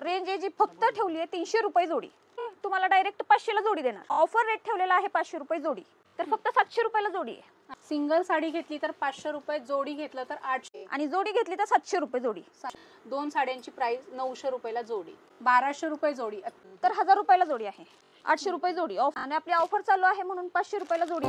Range आहे जी फक्त ठेवली आहे 300 रुपये जोडी. तुम्हाला डायरेक्ट 500 ला जोडी देणार. ऑफर रेट ठेवलेला आहे 500 रुपये जोडी, तर फक्त 700 रुपयाला जोडी आहे. सिंगल साडी घेतली तर 500 रुपये, जोडी घेतलं तर 800 आणि जोडी घेतली तर 700 रुपये जोडी. दोन साड्यांची प्राइस 900 रुपयाला जोडी, 1200 रुपये जोडी, तर 1000 रुपयाला जोडी आहे. 800 रुपये जोडी आणि आपली ऑफर चालू आहे म्हणून 500 रुपयाला जोडी.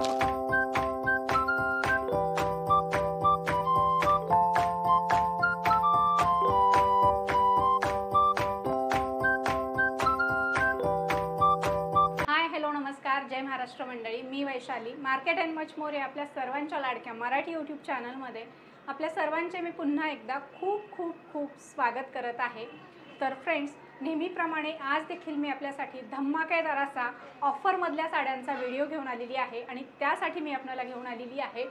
नमस्कार, जय महाराष्ट्र मंडळी. मी Vaishali. Market and much more या आपल्या सर्वांच्या लाडक्या मराठी यूट्यूब चॅनलमध्ये आपल्या सर्वांचे मी पुन्हा एकदा खूप खूप खूप स्वागत करत आहे. तर फ्रेंड्स, नेहमीप्रमाणे आज देखील मी आपल्यासाठी धमाकेदार असा ऑफरमधल्या साड्यांचा व्हिडिओ घेऊन आलेली आहे आणि त्यासाठी मी आपल्याला घेऊन आलेली आहे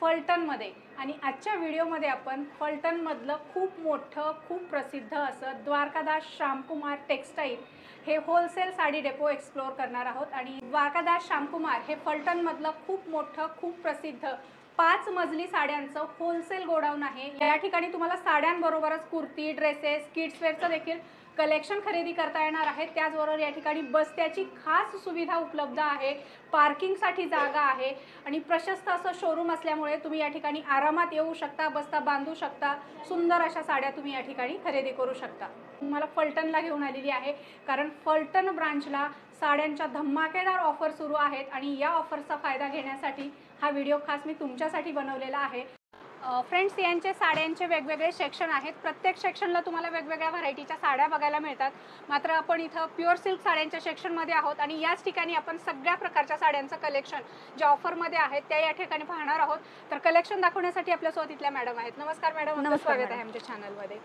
फलटणमध्ये. आणि आजच्या व्हिडिओमध्ये आपण फलटणमधलं खूप मोठं, खूप प्रसिद्ध असं द्वारकादास श्यामकुमार टेक्सटाईल हे होलसेल साडी डेपो एक्सप्लोर करणार आहोत. आणि द्वारकादास श्यामकुमार हे फलटणमधलं खूप मोठं, खूप प्रसिद्ध 5 मजली साड्यांचं होलसेल गोडाऊन आहे. या ठिकाणी तुम्हाला साड्यांबरोबरच कुर्ती, ड्रेसेस, किड्सवेअरचं देखील कलेक्शन खरेदी करता येणार आहे. त्याचबरोबर या ठिकाणी बसण्याची खास सुविधा उपलब्ध आहे, पार्किंगसाठी जागा आहे आणि प्रशस्त असं शोरूम असल्यामुळे तुम्ही या ठिकाणी आरामात येऊ शकता, बसता बांधू शकता. सुंदर अशा साड्या तुम्ही या ठिकाणी खरेदी करू शकता. मला फलटणला घेऊन आलेली आहे कारण फलटण ब्रांचला साड्यांच्या धमाकेदार ऑफर सुरू आहेत आणि या ऑफरचा फायदा घेण्यासाठी हा व्हिडिओ खास मी तुमच्यासाठी बनवलेला आहे. फ्रेंड्स, यांचे साड्यांचे वेगवेगळे सेक्शन आहेत. प्रत्येक सेक्शनला तुम्हाला वेगवेगळ्या व्हरायटीच्या साड्या बघायला मिळतात. मात्र आपण इथं प्युअर सिल्क साड्यांच्या सेक्शनमध्ये आहोत आणि याच ठिकाणी आपण सगळ्या प्रकारच्या साड्यांचं कलेक्शन जे ऑफरमध्ये आहेत त्या या ठिकाणी पाहणार आहोत. तर कलेक्शन दाखवण्यासाठी आपल्यासोबत इथल्या मॅडम आहेत. नमस्कार मॅडम, नमस्कार, स्वागत आहे आमच्या चॅनलमध्ये.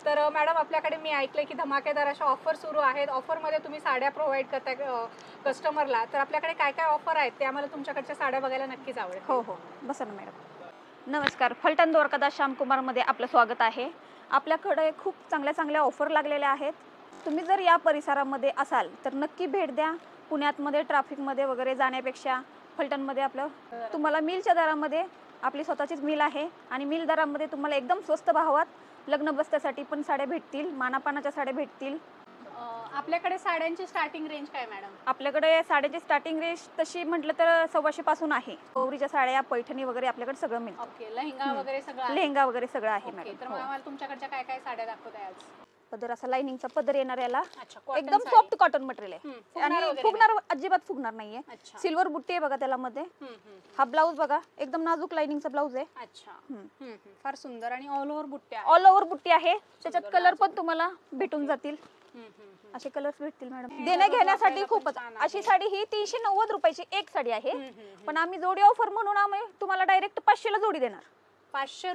तर मॅडम, आपल्याकडे मी ऐकलं की धमाकेदार अशा ऑफर सुरू आहेत. ऑफरमध्ये तुम्ही साड्या प्रोव्हाइड करताय कस्टमरला, तर आपल्याकडे काय काय ऑफर आहेत ते आम्हाला तुमच्याकडच्या साड्या बघायला नक्कीच आवडेल. हो हो, बसा ना मॅडम. नमस्कार, फलटण द्वारकादास श्यामकुमारमध्ये आपलं स्वागत आहे. आपल्याकडे खूप चांगल्या ऑफर लागलेल्या आहेत. तुम्ही जर या परिसरामध्ये असाल तर नक्की भेट द्या. पुण्यातमध्ये ट्रॅफिकमध्ये वगैरे जाण्यापेक्षा फलटणमध्ये आपलं तुम्हाला मिलच्या दरामध्ये आपली स्वतःचीच मिल आहे आणि मिल दरामध्ये तुम्हाला एकदम स्वस्त भावात लग्न बसण्यासाठी पण साड्या भेटतील, मानापानाच्या साड्या भेटतील. आपल्याकडे साड्यांची स्टार्टिंग रेंज काय मॅडम? आपल्याकडे साड्याची स्टार्टिंग रेंज तशी म्हटलं तर 1,200 पासून आहे. गौरीच्या साड्या, पैठणी वगैरे आपल्याकडे सगळं मिळतं. ओके, लेहंगा वगैरे सगळं? लेहंगा वगैरे सगळं आहे मॅडम. तर मला तुमच्याकडच्या काय काय साड्या दाखवताय आज? पदर असा लाइनिंगचा पदर येणार याला. एकदम सॉफ्ट कॉटन मटेरियल आहे आणि फुगणार, अजिबात फुगणार नाहीये. सिल्वर बुट्टी आहे बघा त्याला मध्ये. हा ब्लाऊज बघा, एकदम नाजूक लाइनिंगचा ब्लाऊज आहे. अच्छा, फार सुंदर. आणि ऑल ओव्हर बुट्टी, ऑल ओव्हर बुट्टी आहे. त्याच्यात कलर पण तुम्हाला भेटून जातील. असे कलर्स भेटतील मॅडम. देण्या घेण्यासाठी खूपच. अशी साडी ही 390 रुपयाची एक साडी आहे, पण आम्ही जोडी ऑफर म्हणून आम्ही तुम्हाला डायरेक्ट 500 ला जोडी देणार. 500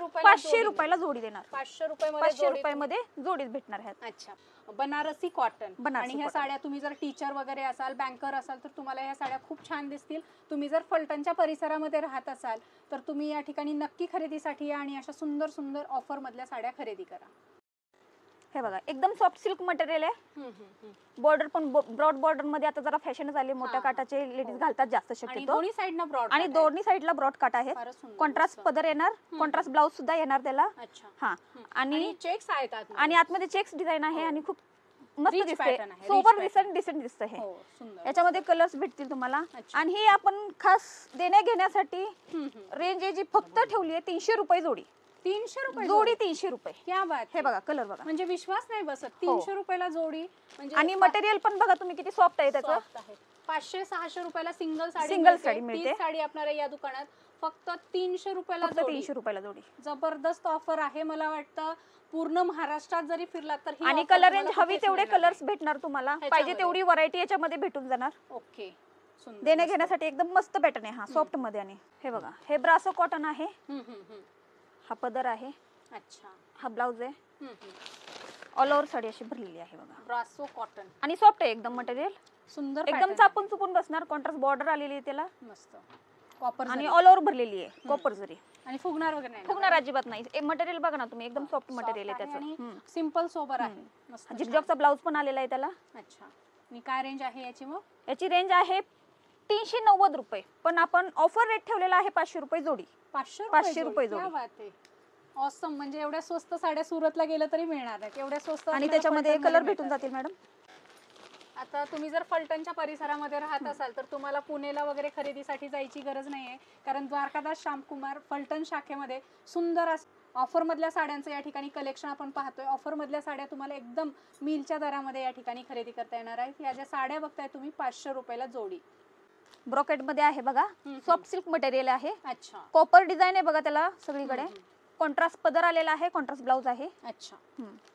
रुपयाला जोडी देणार. 500 रुपयामध्ये जोडीच भेटणार आहेत. अच्छा, बनारसी कॉटन. आणि ह्या साड्या तुम्ही जर टीचर वगैरे असाल, बँकर असाल तर तुम्हाला ह्या साड्या खूप छान दिसतील. तुम्ही जर फलटणच्या परिसरामध्ये राहत असाल तर तुम्ही या ठिकाणी नक्की खरेदीसाठी या आणि अशा सुंदर सुंदर ऑफर मधल्या साड्या खरेदी करा. हे बघा, एकदम सॉफ्ट सिल्क मटेरियल आहे. बॉर्डर पण ब्रॉड बॉर्डर मध्ये आता जरा फॅशन झाली. मोठ्या काटाचे लेडीज घालतात जास्त शक्यतो. दोन्ही साइडला ब्रॉड आणि दोन्ही साइडला ब्रॉड काट आहे. कॉन्ट्रास्ट पदर येणार, कॉन्ट्रास्ट ब्लाउज सुद्धा येणार त्याला. हा, आणि चेक्स आहेत आणि आतमध्ये चेक्स डिझाइन आहे आणि खूप मस्त दिसते, सोबर डिसेंट दिसतं हे. याच्यामध्ये कलर्स भेटतील तुम्हाला. आणि ही आपण खास देण्या घेण्यासाठी रेंज आहे जी फक्त ठेवली आहे 300 रुपये जोडी. 300 रुपये जोडी, 300 रुपये. क्या बात. हे बघा, कलर बघा, म्हणजे विश्वास नाही बसत. 300 रुपयाला जोडी म्हणजे. आणि मटेरियल पण बघा तुम्ही किती सॉफ्ट आहे त्याचं. 500-600 रुपयाला सिंगल साडी मिळते. साडी आपल्याला या दुकानात फक्त 300 रुपयाला, 300 रुपयाला जोडी. जबरदस्त ऑफर आहे. मला वाटतं पूर्ण महाराष्ट्रात जरी फिरलात तर आणि कलर रेंज हवी तेवढे कलर्स भेटणार तुम्हाला. पाहिजे तेवढी व्हरायटी याच्यामध्ये भेटून जाणार. ओके, देण्या घेण्यासाठी एकदम मस्त पॅटर्न आहे हा, सॉफ्ट मध्ये. आणि हे बघा, हे ब्रासो कॉटन आहे. हा पदर आहे. अच्छा, हा ब्लाउज आहे. ऑल ओव्हर साडी अशी भरलेली आहे बघा. ब्रासो कॉटन आणि सॉफ्ट आहे एकदम मटेरियल. सुंदर, एकदम चापून चुपून बसणार. कॉन्ट्रास्ट बॉर्डर आलेली आहे त्याला. मस्त कॉपर आणि ऑल ओव्हर भरलेली आहे कॉपर जरी. आणि फुगणार वगैरे नाही, फुगणार अजिबात नाही. मटेरियल बघा ना तुम्ही, एकदम सॉफ्ट मटेरियल आहे त्याचं. सिंपल सोबर आहे. मस्त. झिगझॅगचा ब्लाउज पण आलेला आहे त्याला. अच्छा, आणि काय रेंज आहे याची? मग याची रेंज आहे 390 रुपये, पण आपण ऑफर रेट ठेवलेला आहे 500 रुपये जोडी. 500 रुपये जोडी. क्या बात आहे. ऑसम, म्हणजे एवढ्या स्वस्त साड्या सुरतला गेलं तरी मिळणार नाहीत, एवढ्या स्वस्त. आणि त्याच्यामध्ये कलर भेटून जातील मॅडम. आता तुम्ही जर फलटणच्या परिसरामध्ये राहत असाल तर तुम्हाला पुणेला वगैरे खरेदीसाठी जायची गरज नाहीये, कारण द्वारकादास श्यामकुमार फलटण शाखेमध्ये सुंदर ऑफर मधल्या साड्यांचं या ठिकाणी कलेक्शन आपण पाहतोय. ऑफर मधल्या साड्या तुम्हाला एकदम मिलच्या दरामध्ये या ठिकाणी खरेदी करता येणार आहेत. या ज्या साड्या बघताय तुम्ही 500 रुपयाला जोडी. ब्रॉकेट मध्ये आहे बघा, सॉफ्ट सिल्क मटेरियल आहे. अच्छा, कॉपर डिझाईन आहे बघा त्याला सगळीकडे. कॉन्ट्रास्ट पदर आलेला आहे, कॉन्ट्रास्ट ब्लाउज आहे. अच्छा,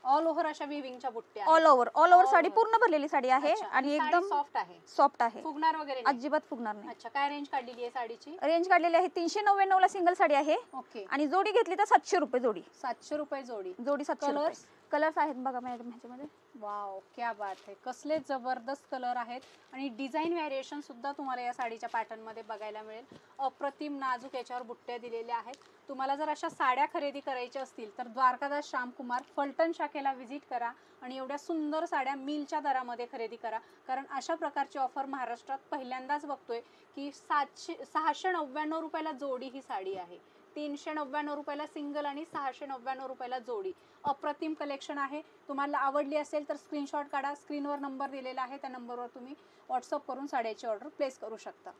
ऑल ओव्हर अशा विविंगच्या बुट्ट्या, ऑल ओव्हर साडी पूर्ण भरलेली साडी आहे. आणि एकदम सॉफ्ट आहे, फुगणार वगैरे अजिबात फुगणार नाही. अच्छा, काय रेंज काढलेली आहे साडीची? रेंज काढलेली आहे 399 ला सिंगल साडी आहे. ओके, आणि जोडी घेतली तर 700 रुपये जोडी. 700 रुपये जोडी. 700 रुपये. कलर्स आहेत बघा मॅडम ह्याच्यामध्ये. वाव, क्या बात आहे, कसले जबरदस्त कलर आहेत. आणि डिझाईन व्हेरिएशन सुद्धा तुम्हाला या साडीच्या पॅटर्न मध्ये बघायला मिळेल. अप्रतिम नाजूक याच्यावर बुट्ट्या दिलेल्या आहेत. तुम्हाला जर अशा साड्या खरेदी करायच्या असतील तर द्वारकादास श्यामकुमार फलटण शाखेला व्हिजिट करा आणि एवढ्या सुंदर साड्या मिलच्या दरामध्ये खरेदी करा. कारण अशा प्रकारची ऑफर महाराष्ट्रात पहिल्यांदाच बघतोय की 699 रुपयाला जोडी ही साडी आहे. 399 रुपयाला सिंगल आणि 699 रुपयाला जोडी. अप्रतिम कलेक्शन आहे. तुम्हाला आवडली असेल तर स्क्रीनशॉट काढा, स्क्रीनवर नंबर दिलेला आहे, त्या नंबरवर तुम्ही व्हॉट्सअप करून साड्याची ऑर्डर प्लेस करू शकता.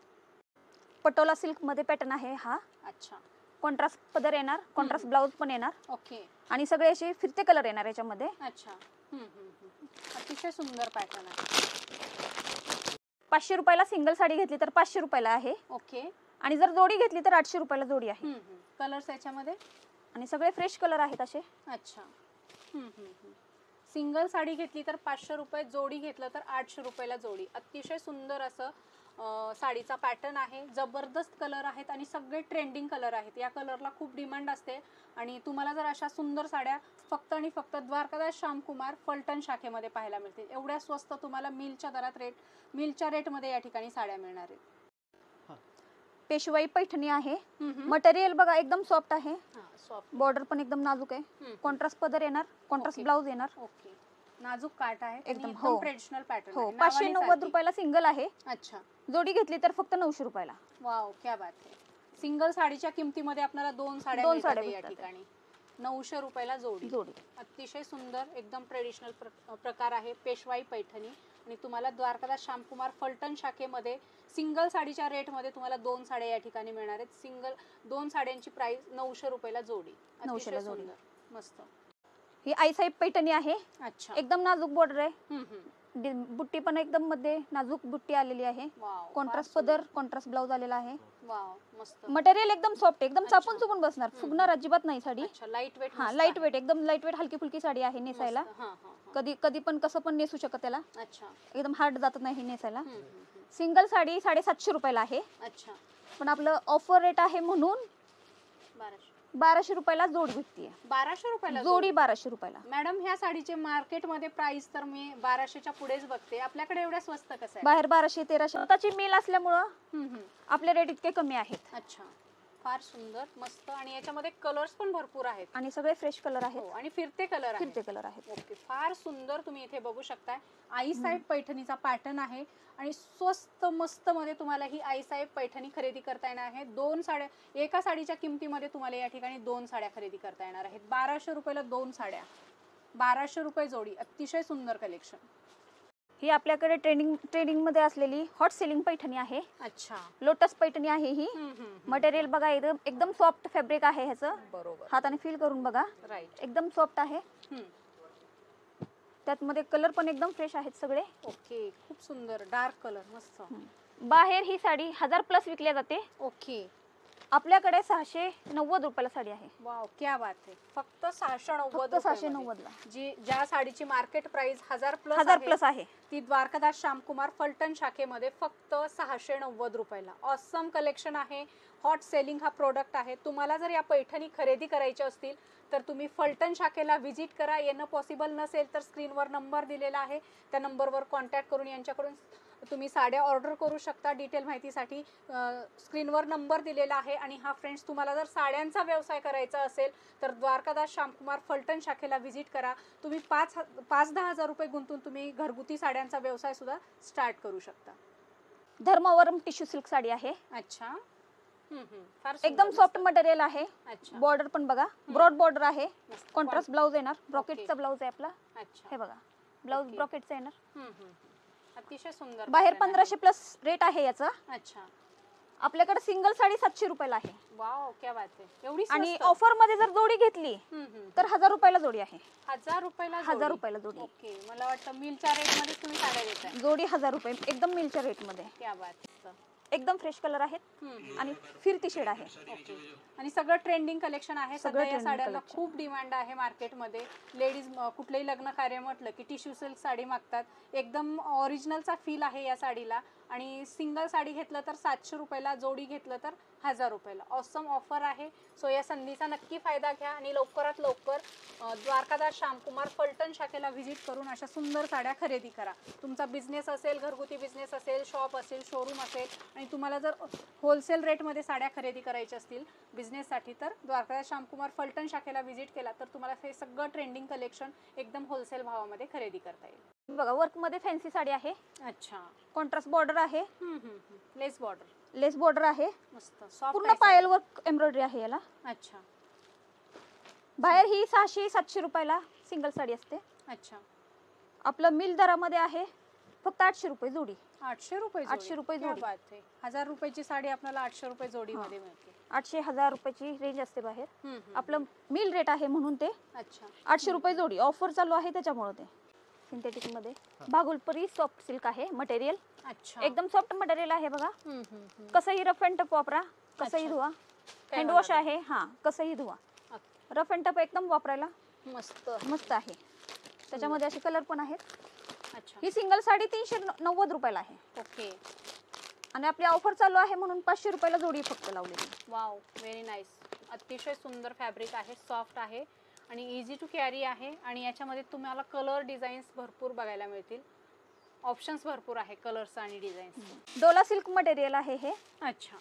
पटोला सिल्क मध्ये पॅटर्न आहे हा. अच्छा, कॉन्ट्रास्ट पदर येणार, कॉन्ट्रास्ट ब्लाउज पण येणार. ओके, आणि सगळे असे फिरते कलर येणार याच्यामध्ये. अच्छा, अतिशय सुंदर पॅटर्न आहे. 500 रुपयाला सिंगल साडी घेतली तर 500 रुपयाला आहे. ओके, आणि जर जोडी घेतली तर 800 रुपयाला जोडी आहे. कलर्स याच्यामध्ये आणि सगळे फ्रेश कलर आहेत असे. अच्छा, सिंगल साडी घेतली तर 500 रुपये, जोडी घेतलं तर 800 रुपयाला जोडी. अतिशय सुंदर असं साडीचा पॅटर्न आहे. जबरदस्त कलर आहेत आणि सगळे ट्रेंडिंग कलर आहेत. या कलरला खूप डिमांड असते. आणि तुम्हाला जर अशा सुंदर साड्या फक्त आणि फक्त द्वारकादास श्यामकुमार फलटण शाखेमध्ये पाहायला मिळतील. एवढ्या स्वस्त तुम्हाला मिलच्या रेटमध्ये या ठिकाणी साड्या मिळणार आहेत. पेशवाई पैठणी आहे. मटेरियल बघा एकदम सॉफ्ट आहे. सॉफ्ट, बॉर्डर पण एकदम नाजूक आहे. कॉन्ट्रास्ट पदर येणार, कॉन्ट्रास्ट ब्लाउज येणार. ओके, नाजूक काट आहे एकदम. Traditional pattern. हो, 590 रुपयाला सिंगल आहे. अच्छा, जोडी घेतली तर फक्त 900 रुपयाला. वाव, क्या बात आहे. सिंगल साडीच्या किमतीमध्ये आपल्याला दोन साड्या या ठिकाणी 900 रुपयाला जोडी. अतिशय सुंदर एकदम ट्रेडिशनल प्रकार आहे. पेशवाई पैठणी. आणि तुम्हाला द्वारकादास श्यामकुमार फलटण शाखेमध्ये सिंगल साडीच्या रेटमध्ये तुम्हाला 2 साड्या या ठिकाणी मिळणार आहेत. सिंगल 2 साड्यांची प्राइस 900 रुपयाला जोडी. 900 ला जोडी. मस्त. ही आई साहेब पैठणी आहे. अच्छा, एकदम नाजूक बॉर्डर आहे. बुट्टी पण एकदम मध्ये नाजूक बुट्टी आलेली आहे. कॉन्ट्रास्ट पदर, कॉन्ट्रास्ट ब्लाउज आलेला आहे. वाव, मस्त. मटेरियल एकदम सॉफ्ट, एकदम चापून चुपून बसणार, फुगणार अजिबात नाही sari. Light weight. Light weight, एकदम लाईट वेट, हलकी फुलकी साडी आहे नेसायला. कधी पण कसं पण नेसू शकत त्याला. अच्छा, एकदम हार्ड जात नाही नेसायला. सिंगल साडी 750 रुपयाला आहे. अच्छा, पण आपलं ऑफर रेट आहे म्हणून 1200 रुपयाला जोडी भेटतीये. 1200 रुपयाला जोडी 1200 रुपयाला. मॅडम, ह्या साडीचे मार्केटमध्ये प्राइस तर मी 1200च्या पुढेच बघते. आपल्याकडे एवढ्या स्वस्त कसं आहे? बाहेर 1200-1300. स्वतःची मिल असल्यामुळं आपले रेट इतके कमी आहेत. अच्छा, फार सुंदर, मस्त. आणि याच्यामध्ये कलर्स पण भरपूर आहेत आणि सगळे फ्रेश कलर आहेत. आणि फिरते कलर आहेत. ओके, फार सुंदर. तुम्ही इथे बघू शकताय आई साहेब पैठणीचा पॅटर्न आहे. आणि स्वस्त मस्त मध्ये तुम्हाला ही आई साहेब पैठणी खरेदी करता येणार आहे. 2 साड्या, एका साडीच्या किमतीमध्ये तुम्हाला या ठिकाणी 2 साड्या खरेदी करता येणार आहेत. 1200 रुपयाला 2 साड्या, 1200 रुपये जोडी. अतिशय सुंदर कलेक्शन. ही आपल्याकडे ट्रेंडिंग मध्ये असलेली हॉट सेलिंग पैठणी आहे. अच्छा, लोटस पैठणी आहे ही. मटेरियल बघा एकदम सॉफ्ट फॅब्रिक आहे ह्याचं. बरोबर, हाताने फील करून बघा. राईट, एकदम सॉफ्ट आहे. त्यात मध्ये कलर पण एकदम फ्रेश आहेत सगळे. ओके, खूप सुंदर डार्क कलर, मस्त. बाहेर ही साडी 1000+ विकल्या जाते. ओके, आपल्याकडे 690 रुपयाला साडी आहे. वाव, क्या बात आहे. फक्त 690 ला. ज्या साडीची मार्केट प्राइस 1000+ आहे ती द्वारकादास श्यामकुमार फलटण शाखेमध्ये फक्त 690 रुपयाला. ऑसम कलेक्शन आहे. हॉट सेलिंग हा प्रोडक्ट आहे. तुम्हाला जर या पैठणी खरेदी करायच्या असतील तर तुम्ही फलटण शाखेला व्हिजिट करा. येणं पॉसिबल नसेल तर स्क्रीनवर नंबर दिलेला आहे, त्या नंबरवर कॉन्टॅक्ट करून यांच्याकडून तुम्ही साड्या ऑर्डर करू शकता. डिटेल माहितीसाठी स्क्रीनवर नंबर दिलेला आहे. आणि हा फ्रेंड्स, तुम्हाला जर साड्यांचा व्यवसाय करायचा असेल तर द्वारकादास श्यामकुमार फलटण शाखेला व्हिजिट करा. तुम्ही 5-10 हजार रुपये गुंतून तुम्ही घरगुती साड्यांचा व्यवसाय सुद्धा स्टार्ट करू शकता. धर्मावरम टिश्यू सिल्क साडी आहे. अच्छा, फार एकदम सुंदर सॉफ्ट मस्त. मटेरियल आहे. अच्छा बॉर्डर पण बघा, ब्रॉड बॉर्डर आहे. मस्त. कॉन्ट्रास्ट ब्लाउज येणार, ब्रॉकेटचा ब्लाउज आहे आपला. अच्छा हे बघा, ब्लाउज Okay. ब्रॉकेटचा येणार. अतिशय सुंदर बाहेर pattern आहे. 1500 प्लस रेट आहे याचा. अच्छा आपल्याकडे सिंगल साडी 700 रुपयाला आहे. वाव क्या बात आहे. एवढी आणि स्वस्त? ऑफर मध्ये जर जोडी घेतली तर 1000 रुपयाला जोडी आहे. 1000 रुपयाला 1000 रुपयाला जोडी. ओके मला वाटतं मिलच्या रेट मध्ये तुम्ही साड्या देताय. जोडी 1000 रुपये, एकदम मिलच्या रेट मध्ये. क्या बात आहे. एकदम फ्रेश कलर आहेत आणि फिरती शेड आहे. ओके आणि सगळं ट्रेंडिंग कलेक्शन आहे. सगळं सध्या या trending साड्यांना collection. खूप डिमांड आहे मार्केटमध्ये. लेडीज कुठलंही लग्न कार्य म्हटलं की टिश्यू सिल्क साडी मागतात. एकदम ओरिजिनलचा फील आहे या साडीला. आणि सिंगल साडी घेतलं तर 700 रुपयाला, जोडी घेतलं तर 1000 रुपयाला. ऑसम ऑफर आहे. सो या संधीचा नक्की फायदा घ्या आणि लवकरात लवकर द्वारकादास श्यामकुमार फलटण शाखेला व्हिजिट करून अशा सुंदर साड्या खरेदी करा. तुमचा बिझनेस असेल, घरगुती बिझनेस असेल, शॉप असेल, शोरूम असेल आणि तुम्हाला जर होलसेल रेटमध्ये साड्या खरेदी करायच्या असतील बिझनेससाठी तर द्वारकादास श्यामकुमार फलटण शाखेला व्हिजिट केला तर तुम्हाला हे सगळं ट्रेंडिंग कलेक्शन एकदम होलसेल भावामध्ये खरेदी करता येईल. बघा, वर्क मध्ये फॅन्सी साडी आहे. अच्छा कॉन्ट्रास्ट बॉर्डर आहे, लेस बॉर्डर लेस बॉर्डर आहे. मस्त सॉफ्ट पूर्ण पायल वर्क एम्ब्रॉयडरी आहे याला. अच्छा बाहेर ही 600-700 रुपयाला सिंगल साडी असते. अच्छा आपलं मिल दरामध्ये आहे फक्त 800 रुपये जोडी. 800 रुपये 800 रुपये क्या जोडी. बात आहे. 1000 रुपयाची साडी आपल्याला 800 रुपये जोडीमध्ये मिळते. 800-1000 रुपयाची रेंज असते बाहेर. हम्म. आपलं मिल रेट आहे म्हणून ते अच्छा 800 रुपये जोडी. ऑफर चालू आहे त्याच्यामुळे ते. सिंथेटिक मध्ये भागलपुरी सॉफ्ट सिल्क आहे मटेरियल. अच्छा एकदम सॉफ्ट मटेरियल आहे बघा. हम्म. कसंही रफ अँड टफ वापरा, कसंही अच्छा. धुवा. काय हँड वॉश होणार आहे, हा कसंही धुवा. Okay. रफ अँड टफ एकदम वापरायला मस्त मस्त आहे. त्याच्यामध्ये असे कलर पण आहेत. अच्छा ही सिंगल साडी 390 रुपयाला आहे ओके आणि आपली ऑफर चालू आहे म्हणून 500 रुपयाला जोडी फक्त लावलेली. Wow very nice. अतिशय सुंदर फॅब्रिक आहे, सॉफ्ट आहे आणि इझी टू कॅरी आहे. आणि याच्यामध्ये तुम्हाला कलर डिझाईन्स भरपूर बघायला मिळतील. ऑप्शन्स भरपूर आहे कलर्स आणि डिझाईन्स. डोला सिल्क मटेरियल आहे हे. अच्छा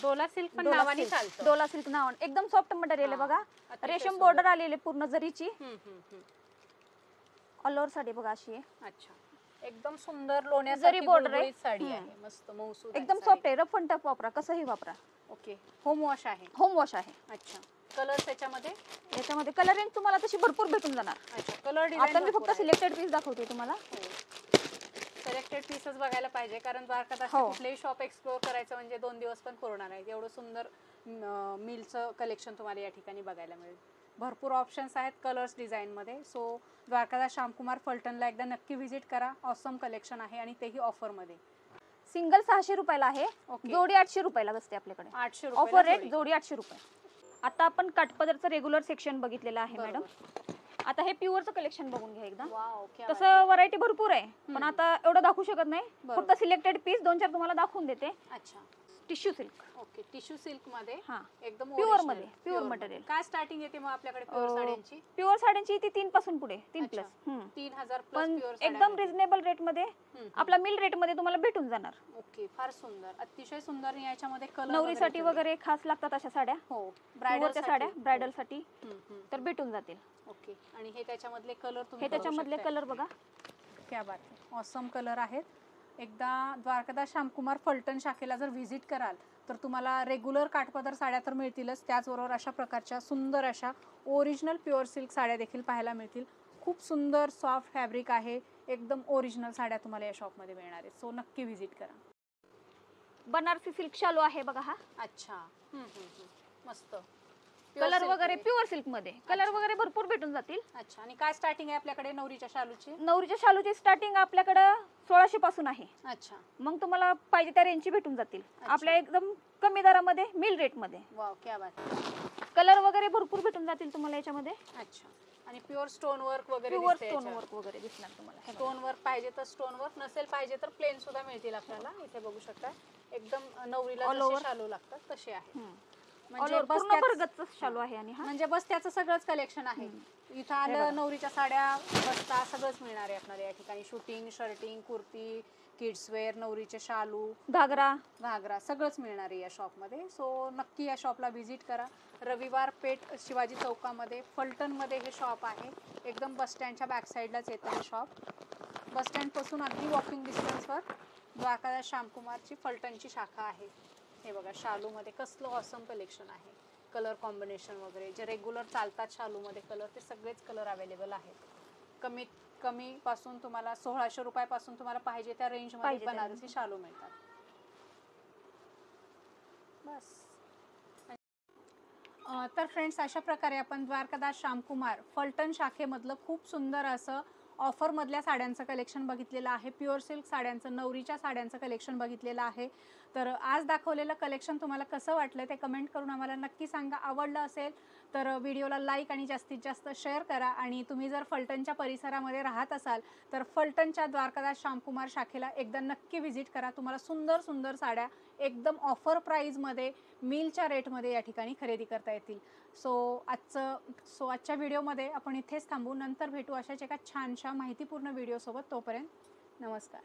डोला सिल्क पण डोला नावाने सिल्क. चालतं. डोला सिल्क नाव एकदम सॉफ्ट मटेरियल आहे हा. बघा. अतिशय रेशम सुंदर. बॉर्डर आलेले पूर्ण जरीची. हम्म. ऑल ओव्हर साडी बघा अशी आहे. अच्छा एकदम सुंदर लोण्यासारखी जरी border आहे. गुळगुळीत साडी हम्म. आहे. मस्त मऊसूद एकदम सॉफ्ट आहे. रफ अँड टफ वापरा, कसंही वापरा. ओके होम वॉश आहे. होम वॉश आहे. अच्छा कलर त्याच्यामध्ये. याच्यामध्ये कलर रेंज तुम्हाला तशी भरपूर भेटून जाणार. अच्छा कलर आता मी डिझाईन फक्त सिलेक्टेड पीस दाखवते तुम्हाला. सिलेक्टेड पीसेस बघायला पाहिजे कारण द्वारकादास हो. कुठलेही शॉप एक्सप्लोर करायचं म्हणजे 2 दिवस पण पुरणार आहे. एवढं सुंदर मिलचं कलेक्शन तुम्हाला या ठिकाणी बघायला मिळेल. भरपूर ऑप्शन्स आहेत कलर्स डिझाईनमध्ये. सो द्वारकादास श्यामकुमार फलटणला एकदा नक्की व्हिजिट करा. ऑसम कलेक्शन आहे आणि तेही ऑफरमध्ये. सिंगल 600 रुपयाला आहे. ओके. जोडी 800 रुपयाला बसते आपल्याकडे. 800 ऑफर रेट रुपये जोडी 800 रुपये. आता आपण काठपदरचं रेग्युलर सेक्शन बघितलेलं आहे मॅडम. आता हे प्युअरचं कलेक्शन बघून घ्या एकदा. वाव क्या तसं व्हरायटी भरपूर आहे पण आता एवढं दाखवू शकत नाही. बरोबर. फक्त सिलेक्टेड पीस 2-4 तुम्हाला दाखवून देते. अच्छा tissue silk. Okay tissue silk मध्ये हा एकदम Pure original, मध्ये, pure pure material. काय स्टार्टिंग येते मग आपल्याकडे प्युअर साड्यांची? प्युअर साड्यांची ती 3 पासून पुढे 3 अच्छा. प्लस. 3000 पण प्लस प्युअर एकदम रिझनेबल रेट मध्ये आपला मिल रेट मध्ये तुम्हाला भेटून जाणार. ओके फार सुंदर अतिशय सुंदर. याच्यामध्ये कलर नवरीसाठी वगैरे खास लागतात अशा साड्या. हो ब्रायडलच्या साड्या ब्रायडल साठी तर तर भेटून जातील. ओके आणि हे त्याच्यामधले कलर तुम्ही हे त्याच्यामधले कलर बघा. क्या बात आहे. ऑसम कलर आहेत. एकदा द्वारकादास श्यामकुमार फलटण शाखेला जर व्हिजिट कराल तर तुम्हाला रेग्युलर काठपदर साड्या तर मिळतीलच, त्याचबरोबर अशा प्रकारच्या सुंदर अशा ओरिजिनल प्युअर सिल्क साड्या देखील पाहायला मिळतील. खूप सुंदर सॉफ्ट फॅब्रिक आहे. एकदम ओरिजिनल साड्या तुम्हाला या शॉपमध्ये मिळणार आहेत. सो नक्की व्हिजिट करा. बनारसी सिल्क शालू आहे बघा हा. अच्छा मस्त. कलर वगैरे प्युअर सिल्क मध्ये कलर वगैरे भरपूर भेटून जातील. अच्छा आणि काय स्टार्टिंग आहे आपल्याकडे नवरीच्या शालूची? नवरीच्या शालूची स्टार्टिंग आपल्याकडे 1600 पासून आहे. अच्छा मग तुम्हाला पाहिजे त्या रेंजची भेटून जातील आपल्या एकदम कमी दरामध्ये मिल रेट मध्ये. वाव क्या बात. कलर वगैरे भरपूर भेटून जातील तुम्हाला याच्यामध्ये. अच्छा आणि प्युअर स्टोन वर्क वगैरे प्युअर दिसतंय स्टोन याच्यावर. वर्क वगैरे दिसणार तुम्हाला. स्टोन वर्क पाहिजे तर स्टोन वर्क, नसेल पाहिजे तर प्लेन सुद्धा मिळतील आपल्याला. इथे बघू शकता एकदम नवरीला All जसे over. शालू लागतात तसे आहे. म्हणजे बस पूर्ण भरगतचं शालू आहे आणि हा म्हणजे बस त्याचं सगळंच कलेक्शन आहे. इथं आलं नवरीच्या साड्या बस्ता सगळंच मिळणार आहे आपल्याला या ठिकाणी. Shooting shirting kurti kids wear नवरीचे शालू घागरा घागरा सगळंच मिळणार आहे या शॉपमध्ये. सो नक्की या शॉपला व्हिजिट करा. रविवार पेठ शिवाजी चौकामध्ये फलटणमध्ये हे शॉप आहे. एकदम बस स्टँडच्या बॅक साईडलाच येतं हे शॉप. बस स्टँडपासून अगदी वॉकिंग डिस्टन्सवर द्वारकादास श्यामकुमारची फलटणची शाखा आहे. हे बघा शालूमध्ये कसलं ऑसम कलेक्शन आहे. कलर कॉम्बिनेशन वगैरे जे रेग्युलर चालतात शालूमध्ये कलर, ते सगळेच कलर अवेलेबल आहेत. कमीत कमी पासून तुम्हाला 1600 रुपयापासून तुम्हाला पाहिजे त्या रेंजमध्ये बनारसी शालू मिळतात. बस. तर फ्रेंड्स, अशा प्रकारे आपण द्वारकादास श्यामकुमार फलटण शाखेमधलं खूप सुंदर असं ऑफरमधल्या साड्यांचं कलेक्शन बघितलेलं आहे. प्युअर सिल्क साड्यांचं, नवरीच्या साड्यांचं कलेक्शन बघितलेलं आहे. तर आज दाखवलेलं कलेक्शन तुम्हाला कसं वाटलं ते कमेंट करून आम्हाला नक्की सांगा. आवडलं असेल तर व्हिडिओला लाईक आणि जास्तीत जास्त शेअर करा. आणि तुम्ही जर फलटणच्या परिसरामध्ये राहत असाल तर फलटणच्या द्वारकादास श्यामकुमार शाखेला एकदा नक्की व्हिजिट करा. तुम्हाला सुंदर सुंदर साड्या एकदम ऑफर प्राईजमध्ये, मिलच्या रेटमध्ये या ठिकाणी खरेदी करता येतील. आजच्या व्हिडिओमध्ये आपण इथेच थांबू. नंतर भेटू अशाच एका छानशा माहितीपूर्ण व्हिडिओसोबत. तोपर्यंत नमस्कार.